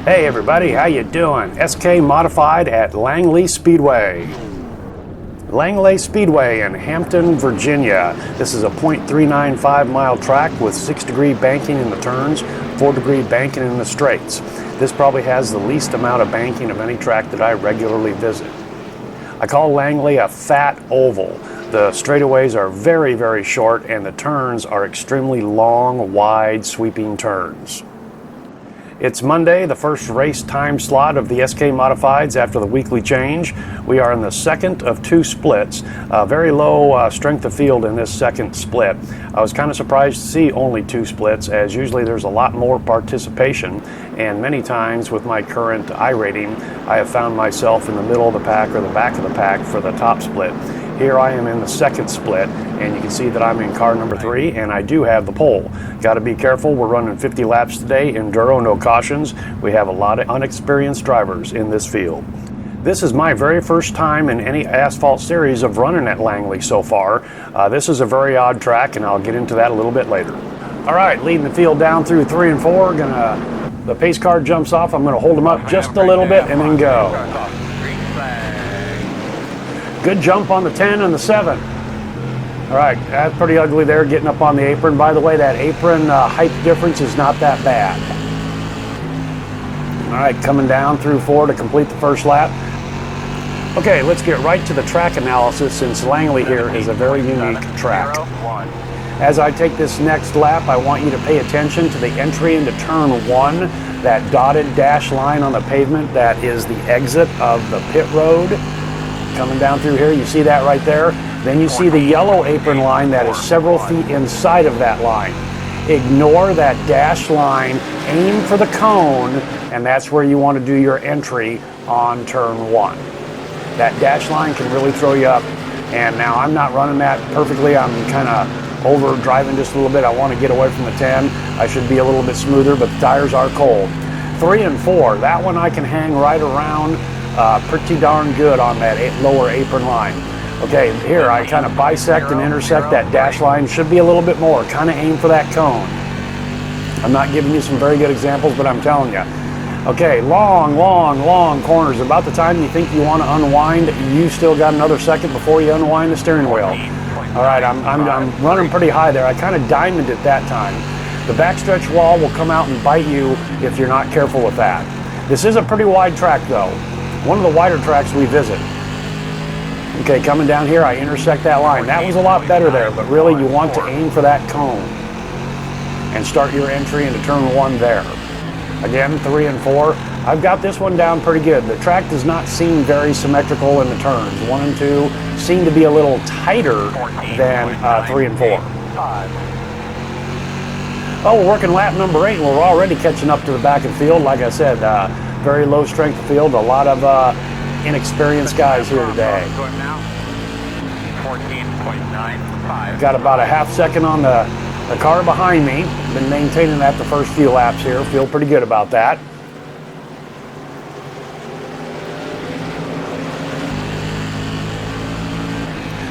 Hey everybody, how you doing? SK Modified at Langley Speedway. Langley Speedway in Hampton, Virginia. This is a .395 mile track with 6-degree banking in the turns, 4-degree banking in the straights. This probably has the least amount of banking of any track that I regularly visit. I call Langley a fat oval. The straightaways are very, very short and the turns are extremely long, wide, sweeping turns. It's Monday, the first race time slot of the SK Modifieds after the weekly change. We are in the second of 2 splits. Very low strength of field in this second split. I was kind of surprised to see only 2 splits, as usually there's a lot more participation, and many times with my current iRating, I have found myself in the middle of the pack or the back of the pack for the top split. Here I am in the second split, and you can see that I'm in car number 3, and I do have the pole. Got to be careful, we're running 50 laps today, enduro, no cautions. We have a lot of unexperienced drivers in this field. This is my very first time in any asphalt series of running at Langley so far. This is a very odd track, and I'll get into that a little bit later. All right, leading the field down through 3 and 4. The pace car jumps off. I'm going to hold them up just a little bit and then go. Good jump on the 10 and the 7. All right, that's pretty ugly there, getting up on the apron. By the way, that apron height difference is not that bad. All right, coming down through 4 to complete the first lap. Okay, let's get right to the track analysis, since Langley here is a very unique track. As I take this next lap, I want you to pay attention to the entry into turn 1, that dotted dash line on the pavement. That is the exit of the pit road. Coming down through here, you see that right there. Then you see the yellow apron line that is several feet inside of that line. Ignore that dash line, aim for the cone, and that's where you want to do your entry on turn 1. That dash line can really throw you up, and now I'm not running that perfectly. I'm kind of over driving just a little bit. I want to get away from the 10. I should be a little bit smoother, but the tires are cold. 3 and 4, that one I can hang right around pretty darn good on that lower apron line. Okay, here I kind of bisect and intersect that dash line. Should be a little bit more. Kind of aim for that cone. I'm not giving you some very good examples, but I'm telling you. Okay, long, long, long corners. About the time you think you want to unwind, you still got another second before you unwind the steering wheel. All right, I'm running pretty high there. I kind of diamonded it that time. The backstretch wall will come out and bite you if you're not careful with that. This is a pretty wide track though. One of the wider tracks we visit. Okay, coming down here, I intersect that line. That was a lot better there, but really you want to aim for that cone and start your entry into turn 1 there. Again, 3 and 4. I've got this one down pretty good. The track does not seem very symmetrical in the turns. 1 and 2 seem to be a little tighter than 3 and 4. Oh, we're working lap number 8, and we're already catching up to the back of the field. Like I said, very low strength of field, a lot of inexperienced guys here today. Got about a half second on the car behind me. Been maintaining that the first few laps here. Feel pretty good about that.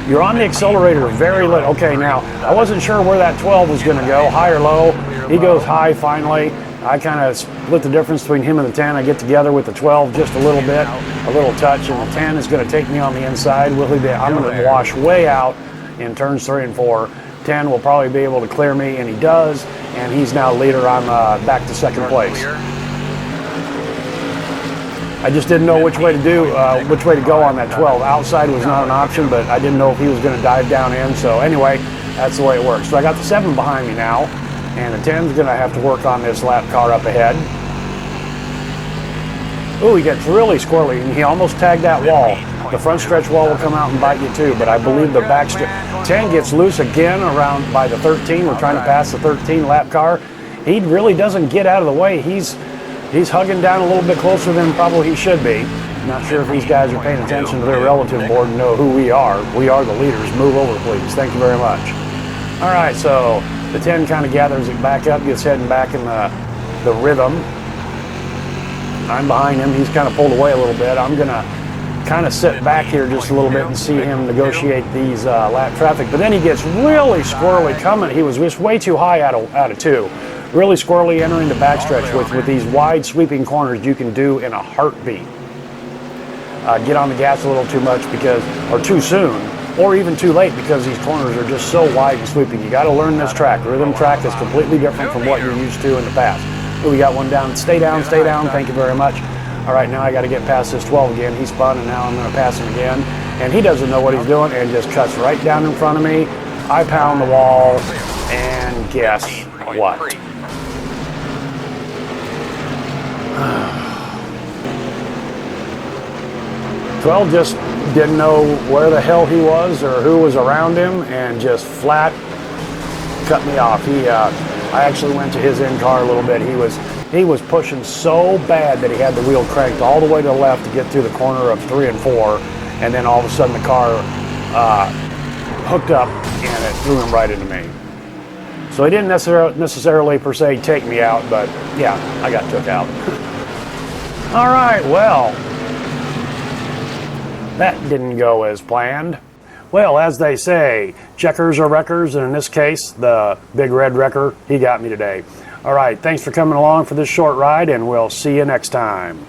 You're on the accelerator very little. Okay, now, I wasn't sure where that 12 was going to go, high or low. He goes high finally. I kind of split the difference between him and the 10. I get together with the 12 just a little bit, a little touch, and the 10 is going to take me on the inside. I'm going to wash way out in turns 3 and 4. 10 will probably be able to clear me, and he does, and he's now leader. I'm back to second place. I just didn't know which way to go on that 12. Outside was not an option, but I didn't know if he was going to dive down in. So anyway, that's the way it works. So I got the 7 behind me now. And the 10's going to have to work on this lap car up ahead. Ooh, he gets really squirrely, and he almost tagged that wall. The front stretch wall will come out and bite you too, but I believe the back 10 gets loose again around by the 13. We're trying to pass the 13 lap car. He really doesn't get out of the way. He's hugging down a little bit closer than probably he should be. Not sure if these guys are paying attention to their relative board and know who we are. We are the leaders. Move over, please. Thank you very much. All right, so the 10 kind of gathers it back up, gets heading back in the rhythm. I'm behind him. He's kind of pulled away a little bit. I'm going to kind of sit back here just a little bit and see him negotiate these lap traffic. But then he gets really squirrely coming. He was just way too high out of 2. Really squirrely entering the backstretch with these wide sweeping corners you can do in a heartbeat. Get on the gas a little too much or too soon, or even too late because these corners are just so wide and sweeping. You got to learn this track. Rhythm track is completely different from what you're used to in the past. Oh, we got one down. Stay down, stay down. Thank you very much. All right, now I got to get past this 12 again. He spun, and now I'm going to pass him again. And he doesn't know what he's doing and just cuts right down in front of me. I pound the wall, and guess what? Well, just didn't know where the hell he was or who was around him, and just flat cut me off. I actually went to his in-car a little bit. He was pushing so bad that he had the wheel cranked all the way to the left to get through the corner of 3 and 4, and then all of a sudden the car hooked up and it threw him right into me. So he didn't necessarily per se take me out, but yeah, I got took out. All right, well, that didn't go as planned. Well, as they say, checkers are wreckers, and in this case, the big red wrecker, he got me today. All right, thanks for coming along for this short ride, and we'll see you next time.